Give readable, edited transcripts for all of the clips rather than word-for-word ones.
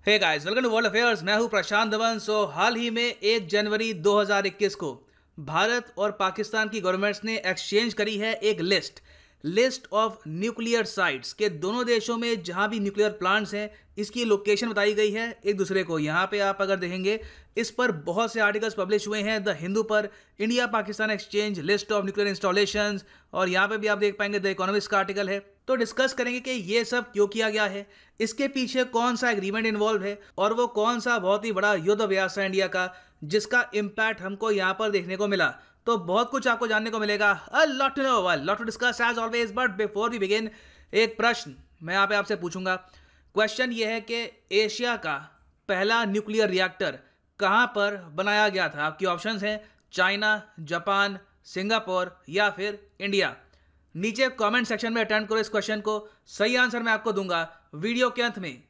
Hey guys, welcome to world affairs. मैं हूं प्रशांत धवन। हाल ही में 1 जनवरी 2021 को भारत और पाकिस्तान की गवर्नमेंट्स ने एक्सचेंज करी है एक लिस्ट ऑफ न्यूक्लियर साइट्स के दोनों देशों में जहां भी न्यूक्लियर प्लांट्स हैं इसकी लोकेशन बताई गई है एक दूसरे को। यहाँ पे आप अगर देखेंगे इस पर बहुत से आर्टिकल्स पब्लिश हुए हैं द हिंदू पर, India Pakistan exchange list of nuclear installations, और यहाँ पे भी आप देख पाएंगे द इकोनॉमिस्ट का आर्टिकल है। तो डिस्कस करेंगे कि ये सब क्यों किया गया है, इसके पीछे कौन सा एग्रीमेंट इन्वॉल्व है और वो कौन सा बहुत ही बड़ा युद्ध अभ्यास है इंडिया का जिसका इम्पैक्ट हमको यहाँ पर देखने को मिला। तो बहुत कुछ आपको जानने को मिलेगा, a lot to know, a lot to discuss as always. But before we begin, एक प्रश्न मैं यहाँ पे आपसे पूछूंगा। क्वेश्चन ये है कि एशिया का पहला न्यूक्लियर रिएक्टर कहाँ पर बनाया गया था? आपकी ऑप्शंस हैं चाइना, जापान, सिंगापुर या फिर इंडिया। नीचे कमेंट सेक्शन में अटेंड करो इस क्वेश्चन को, सही आंसर मैं आपको दूंगा वीडियो के अंत में।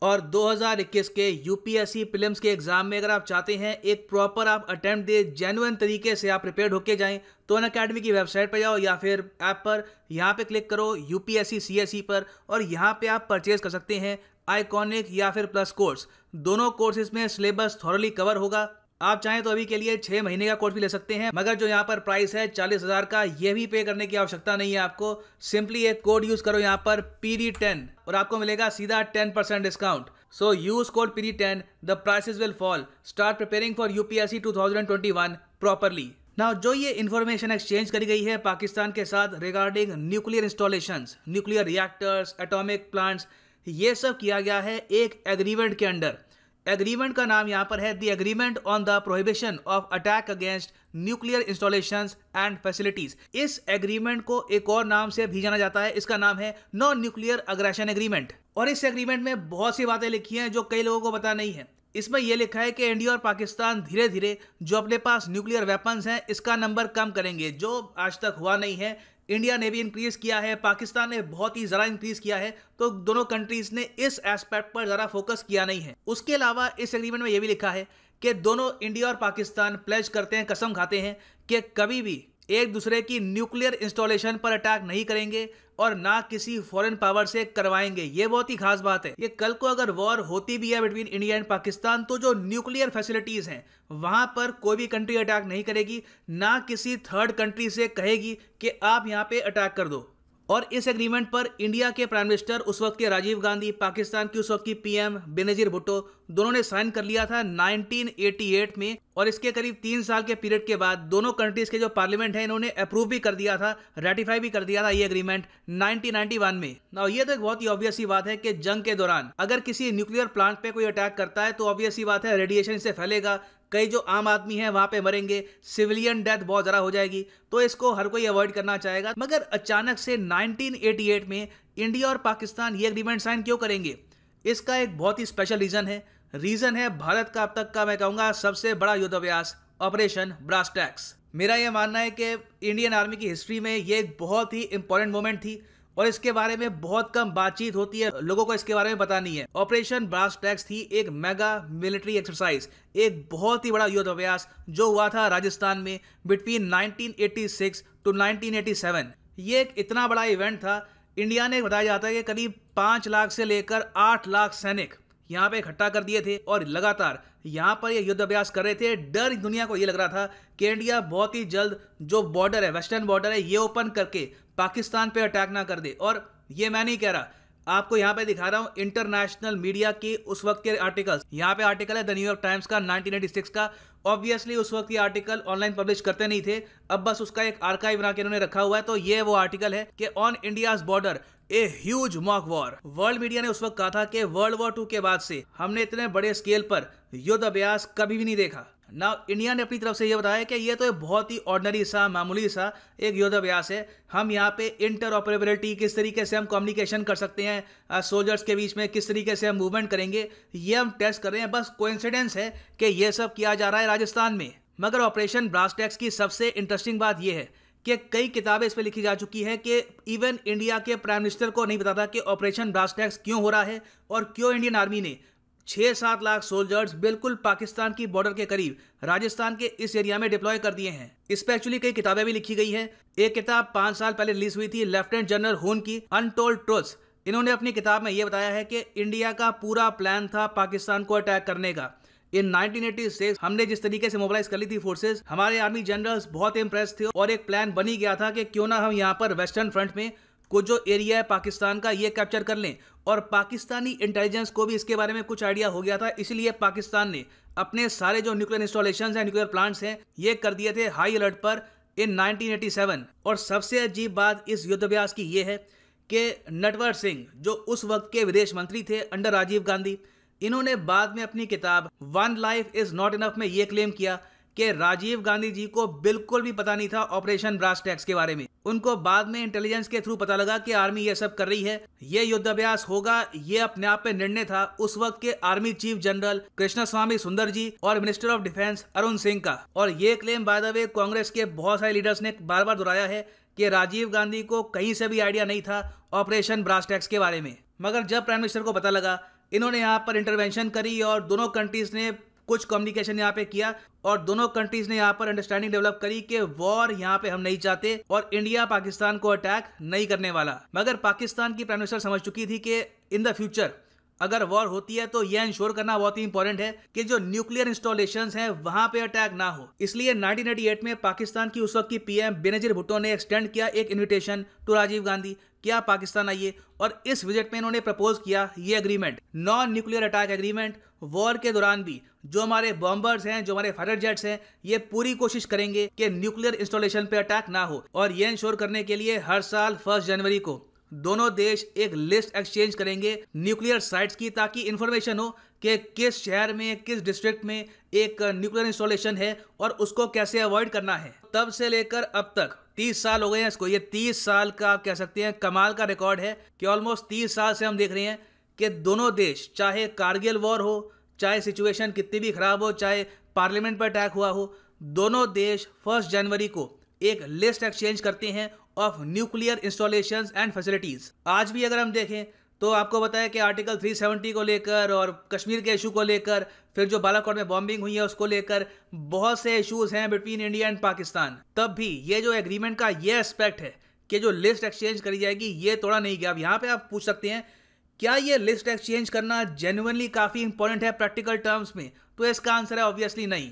और 2021 के यूपीएससी प्रीलिम्स के एग्जाम में अगर आप चाहते हैं एक प्रॉपर आप अटेम्प्ट दे, जेन्युइन तरीके से आप प्रिपेयर्ड होके जाएं, तो अनअकैडमी की वेबसाइट पर जाओ या फिर ऐप पर, यहाँ पे क्लिक करो यूपीएससी सीएसई पर और यहाँ पे आप परचेज कर सकते हैं आइकॉनिक या फिर प्लस कोर्स। दोनों कोर्सेज में सिलेबस थॉरली कवर होगा। आप चाहें तो अभी के लिए 6 महीने का कोर्स भी ले सकते हैं, मगर जो यहाँ पर प्राइस है 40,000 का, ये भी पे करने की आवश्यकता नहीं है आपको। सिंपली एक कोड यूज करो यहाँ पर PD10 और आपको मिलेगा सीधा 10% discount. So use code PD10, the prices will fall. Start preparing for UPSC 2021 properly. Now जो ये इन्फॉर्मेशन एक्सचेंज करी गई है पाकिस्तान के साथ regarding nuclear installations, nuclear reactors, atomic plants, ये सब किया गया है एक एग्रीमेंट के अंडर। एग्रीमेंट का नाम यहाँ पर है the agreement on the prohibition of attack against nuclear installations and facilities. इस एग्रीमेंट को एक और नाम से भी जाना जाता है, इसका नाम है नो न्यूक्लियर अग्रेशन एग्रीमेंट। और इस एग्रीमेंट में बहुत सी बातें लिखी हैं जो कई लोगों को पता नहीं है। इसमें यह लिखा है कि इंडिया और पाकिस्तान धीरे धीरे जो अपने पास न्यूक्लियर वेपन्स हैं इसका नंबर कम करेंगे, जो आज तक हुआ नहीं है। इंडिया ने भी इंक्रीज किया है, पाकिस्तान ने बहुत ही ज़रा इंक्रीज किया है, तो दोनों कंट्रीज ने इस एस्पेक्ट पर ज़रा फोकस किया नहीं है। उसके अलावा इस एग्रीमेंट में यह भी लिखा है कि दोनों इंडिया और पाकिस्तान प्लेज करते हैं, कसम खाते हैं कि कभी भी एक दूसरे की न्यूक्लियर इंस्टॉलेशन पर अटैक नहीं करेंगे और ना किसी फॉरेन पावर से करवाएंगे। ये बहुत ही खास बात है। ये कल को अगर वॉर होती भी है बिटवीन इंडिया एंड पाकिस्तान, तो जो न्यूक्लियर फैसिलिटीज हैं वहां पर कोई भी कंट्री अटैक नहीं करेगी, ना किसी थर्ड कंट्री से कहेगी कि आप यहां पे अटैक कर दो। और इस एग्रीमेंट पर इंडिया के प्राइम मिनिस्टर उस वक्त के राजीव गांधी, पाकिस्तान की उस वक्त की पीएम बेनजीर भुट्टो, दोनों ने साइन कर लिया था 1988 में। और इसके करीब 3 साल के पीरियड के बाद दोनों कंट्रीज के जो पार्लियामेंट है इन्होंने अप्रूव भी कर दिया था, रेटिफाई भी कर दिया था ये एग्रीमेंट 1991 में। नाउ ये तो एक बहुत ही ऑब्वियस सी बात है कि जंग के दौरान अगर किसी न्यूक्लियर प्लांट पे कोई अटैक करता है तो ऑब्वियस सी बात है रेडिएशन इससे फैलेगा, कई जो आम आदमी हैं वहां पे मरेंगे, सिविलियन डेथ बहुत ज़्यादा हो जाएगी, तो इसको हर कोई अवॉइड करना चाहेगा। मगर अचानक से 1988 में इंडिया और पाकिस्तान ये एग्रीमेंट साइन क्यों करेंगे? इसका एक बहुत ही स्पेशल रीजन है भारत का अब तक का मैं कहूँगा सबसे बड़ा युद्धाभ्यास ऑपरेशन ब्रास टैक्स। मेरा यह मानना है कि इंडियन आर्मी की हिस्ट्री में ये एक बहुत ही इंपॉर्टेंट मोमेंट थी और इसके बारे में बहुत कम बातचीत होती है, लोगों को इसके बारे में पता नहीं है। ऑपरेशन ब्रास टैक्स थी एक मेगा मिलिट्री एक्सरसाइज, एक बहुत ही बड़ा युद्ध अभ्यास जो हुआ था राजस्थान में बिटवीन 1986 टू 1987। ये एक इतना बड़ा इवेंट था, इंडिया ने बताया जाता है कि करीब 5 लाख से लेकर 8 लाख सैनिक यहाँ पे इकट्ठा कर दिए थे और लगातार यहाँ पर ये युद्ध अभ्यास कर रहे थे। डर दुनिया को ये लग रहा था कि इंडिया बहुत ही जल्द जो बॉर्डर है, वेस्टर्न बॉर्डर है, ये ओपन करके पाकिस्तान पे अटैक ना कर दे। और ये मैं नहीं कह रहा, आपको यहाँ पे दिखा रहा हूँ इंटरनेशनल मीडिया के उस वक्त के आर्टिकल्स। यहाँ पे आर्टिकल है द न्यूयॉर्क टाइम्स का 1986 का। ऑब्वियसली उस वक्त ये आर्टिकल ऑनलाइन पब्लिश करते नहीं थे, अब बस उसका एक आर्काइव बना के उन्होंने रखा हुआ है। तो ये वो आर्टिकल है कि on India's border a huge mock war. World media ने उस वक्त कहा था कि वर्ल्ड वॉर 2 के बाद से हमने इतने बड़े स्केल पर युद्ध अभ्यास कभी भी नहीं देखा। नाउ इंडिया ने अपनी तरफ से यह बताया कि ये तो एक बहुत ही ऑर्डिनरी सा, मामूली सा एक युद्ध अभ्यास है। हम यहाँ पे इंटर ऑपरेबिलिटी, किस तरीके से हम कम्युनिकेशन कर सकते हैं सोल्जर्स के बीच में, किस तरीके से हम मूवमेंट करेंगे, ये हम टेस्ट कर रहे हैं। बस कोइंसिडेंस है कि ये सब किया जा रहा है राजस्थान में। मगर ऑपरेशन ब्रास टैक्स की सबसे इंटरेस्टिंग बात यह है कि कई किताबें इस पर लिखी जा चुकी है कि इवन इंडिया के प्राइम मिनिस्टर को नहीं पता था कि ऑपरेशन ब्रास टैक्स क्यों हो रहा है और क्यों इंडियन आर्मी ने 6-7 लाख सोल्जर्स बिल्कुल पाकिस्तान की बॉर्डर के करीब राजस्थान के इस एरिया में डिप्लॉय कर दिए हैं। इस पे एक्चुअली कई किताबें भी लिखी गई है। एक किताब 5 साल पहले रिलीज हुई थी लेफ्टिनेंट जनरल हून की, अनटोल्ड ट्रुथ्स, इन्होंने अपनी किताब में ये बताया है कि इंडिया का पूरा प्लान था पाकिस्तान को अटैक करने का। इन 1986 हमने जिस तरीके से मोबिलाइज कर ली थी फोर्सेस, हमारे आर्मी जनरल्स बहुत इंप्रेस थे और एक प्लान बनी गया था कि क्यों ना हम यहाँ पर वेस्टर्न फ्रंट में कुछ जो एरिया है पाकिस्तान का ये कैप्चर कर लें। और पाकिस्तानी इंटेलिजेंस को भी इसके बारे में कुछ आइडिया हो गया था, इसलिए पाकिस्तान ने अपने सारे जो न्यूक्लियर इंस्टॉलेशंस हैं, न्यूक्लियर प्लांट्स हैं, ये कर दिए थे हाई अलर्ट पर इन 1987। और सबसे अजीब बात इस युद्धाभ्यास की ये है कि नटवर सिंह जो उस वक्त के विदेश मंत्री थे अंडर राजीव गांधी, इन्होंने बाद में अपनी किताब one life is not enough में ये क्लेम किया कि राजीव गांधी जी को बिल्कुल भी पता नहीं था ऑपरेशन ब्रास टैक्स के बारे में। उनको बाद में इंटेलिजेंस के थ्रू पता लगा कि आर्मी ये सब कर रही है, ये युद्धाभ्यास होगा, ये अपने आप पे निर्णय था उस वक्त के आर्मी चीफ जनरल कृष्णस्वामी सुंदर जी और minister of defence Arun Singh का। और ये claim by the way Congress के बहुत सारे लीडर्स ने बार बार दोहराया है कि राजीव गांधी को कहीं से भी आइडिया नहीं था ऑपरेशन ब्रास टैक्स के बारे में। मगर जब प्राइम मिनिस्टर को पता लगा, इन्होंने यहाँ पर इंटरवेंशन करी और दोनों कंट्रीज ने कुछ कम्युनिकेशन यहाँ पे किया और दोनों कंट्रीज ने यहाँ पर अंडरस्टैंडिंग डेवलप करी कि वॉर यहाँ पे हम नहीं चाहते और इंडिया पाकिस्तान को अटैक नहीं करने वाला। मगर पाकिस्तान की प्राइम मिनिस्टर समझ चुकी थी कि इन द फ्यूचर अगर वॉर होती है तो यह इंश्योर करना बहुत ही इंपॉर्टेंट है कि जो न्यूक्लियर इंस्टॉलेशंस हैं वहां पे अटैक ना हो। इसलिए 1988 में पाकिस्तान की उस वक्त की पीएम बेनजीर भुट्टो ने एक्सटेंड किया एक इन्विटेशन टू राजीव गांधी कि आप पाकिस्तान आइए। और इस विजिट में इन्होंने प्रपोज किया ये agreement, non nuclear attack agreement. War के दौरान भी जो हमारे बॉम्बर्स हैं, जो हमारे फाइटर जेट्स हैं, ये पूरी कोशिश करेंगे कि न्यूक्लियर इंस्टॉलेशन पे अटैक ना हो। और ये इंश्योर करने के लिए हर साल 1 जनवरी को दोनों देश एक लिस्ट एक्सचेंज करेंगे न्यूक्लियर साइट्स की, ताकि इंफॉर्मेशन हो कि किस शहर में, किस डिस्ट्रिक्ट में एक न्यूक्लियर इंस्टॉलेशन है और उसको कैसे अवॉइड करना है। तब से लेकर अब तक 30 साल हो गए हैं इसको। ये 30 साल का आप कह सकते हैं कमाल का रिकॉर्ड है कि ऑलमोस्ट 30 साल से हम देख रहे हैं कि दोनों देश, चाहे कारगिल वॉर हो, चाहे सिचुएशन कितनी भी खराब हो, चाहे पार्लियामेंट पर अटैक हुआ हो, दोनों देश 1 जनवरी को एक लिस्ट एक्सचेंज करते हैं of nuclear installations and facilities. आज भी अगर हम देखें तो आपको बताया कि आर्टिकल 370 को लेकर और कश्मीर के इशू को लेकर, फिर जो बालाकोट में बॉम्बिंग हुई है उसको लेकर बहुत से इश्यूज हैं बिटवीन इंडिया एंड पाकिस्तान। तब भी ये जो एग्रीमेंट का ये एस्पेक्ट है कि जो लिस्ट एक्सचेंज करी जाएगी, ये तोड़ा नहीं गया। अब यहाँ पे आप पूछ सकते हैं क्या ये लिस्ट एक्सचेंज करना जेन्युइनली काफ़ी इंपॉर्टेंट है प्रैक्टिकल टर्म्स में? तो इसका आंसर है ऑब्वियसली नहीं।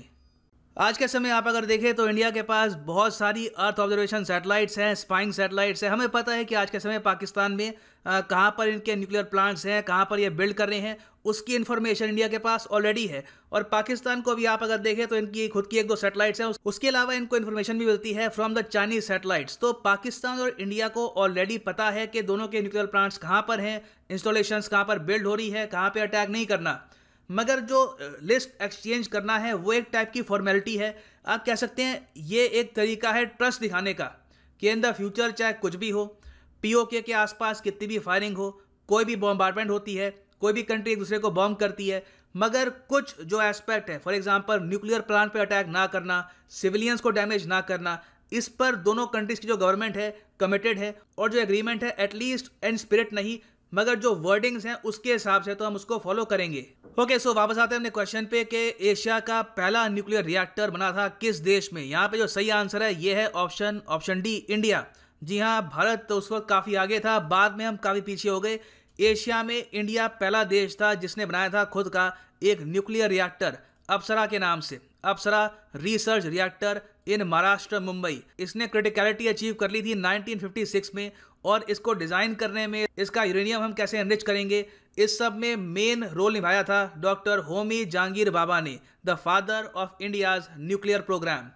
आज के समय आप अगर देखें तो इंडिया के पास बहुत सारी अर्थ ऑब्जर्वेशन सैटेलाइट्स हैं, स्पाइंग सैटेलाइट्स हैं। हमें पता है कि आज के समय पाकिस्तान में कहाँ पर इनके न्यूक्लियर प्लांट्स हैं, कहाँ पर ये बिल्ड कर रहे हैं, उसकी इन्फॉर्मेशन इंडिया के पास ऑलरेडी है। और पाकिस्तान को भी आप अगर देखें तो इनकी खुद की 1-2 सैटेलाइट्स हैं, उसके अलावा इनको इन्फॉर्मेशन भी मिलती है फ्रॉम द चाइनीज सैटेलाइट्स। तो पाकिस्तान और इंडिया को ऑलरेडी पता है कि दोनों के न्यूक्लियर प्लांट्स कहाँ पर हैं, इंस्टॉलेशंस कहाँ पर बिल्ड हो रही है, कहाँ पर अटैक नहीं करना। मगर जो लिस्ट एक्सचेंज करना है वो एक टाइप की फॉर्मेलिटी है। आप कह सकते हैं ये एक तरीका है ट्रस्ट दिखाने का कि इन द फ्यूचर चाहे कुछ भी हो, पीओके के आसपास कितनी भी फायरिंग हो, कोई भी बॉम्बार्डमेंट होती है, कोई भी कंट्री एक दूसरे को बॉम्ब करती है, मगर कुछ जो एस्पेक्ट है, फॉर एग्जांपल न्यूक्लियर प्लांट पे अटैक ना करना, सिविलियंस को डैमेज ना करना, इस पर दोनों कंट्रीज की जो गवर्नमेंट है कमिटेड है। और जो एग्रीमेंट है एटलीस्ट इन स्पिरिट नहीं, मगर जो वर्डिंग्स हैं उसके हिसाब से तो हम उसको फॉलो करेंगे। ओके, सो वापस आते हैं अपने क्वेश्चन पे कि एशिया का पहला न्यूक्लियर रिएक्टर बना था किस देश में। यहाँ पे जो सही आंसर है ये है ऑप्शन डी, इंडिया। जी हाँ, भारत तो उस वक्त काफ़ी आगे था, बाद में हम काफ़ी पीछे हो गए। एशिया में इंडिया पहला देश था जिसने बनाया था खुद का एक न्यूक्लियर रिएक्टर अप्सरा के नाम से। अप्सरा रिसर्च रिएक्टर इन महाराष्ट्र, मुंबई। इसने क्रिटिकलिटी अचीव कर ली थी 1956 में। और इसको डिज़ाइन करने में, इसका यूरेनियम हम कैसे एनरिच करेंगे, इस सब में मेन रोल निभाया था डॉक्टर होमी जहांगीर भाभा ने, the father of India's nuclear programme.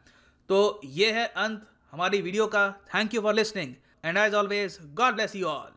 तो ये है अंत हमारी वीडियो का। Thank you for listening and as always God bless you all.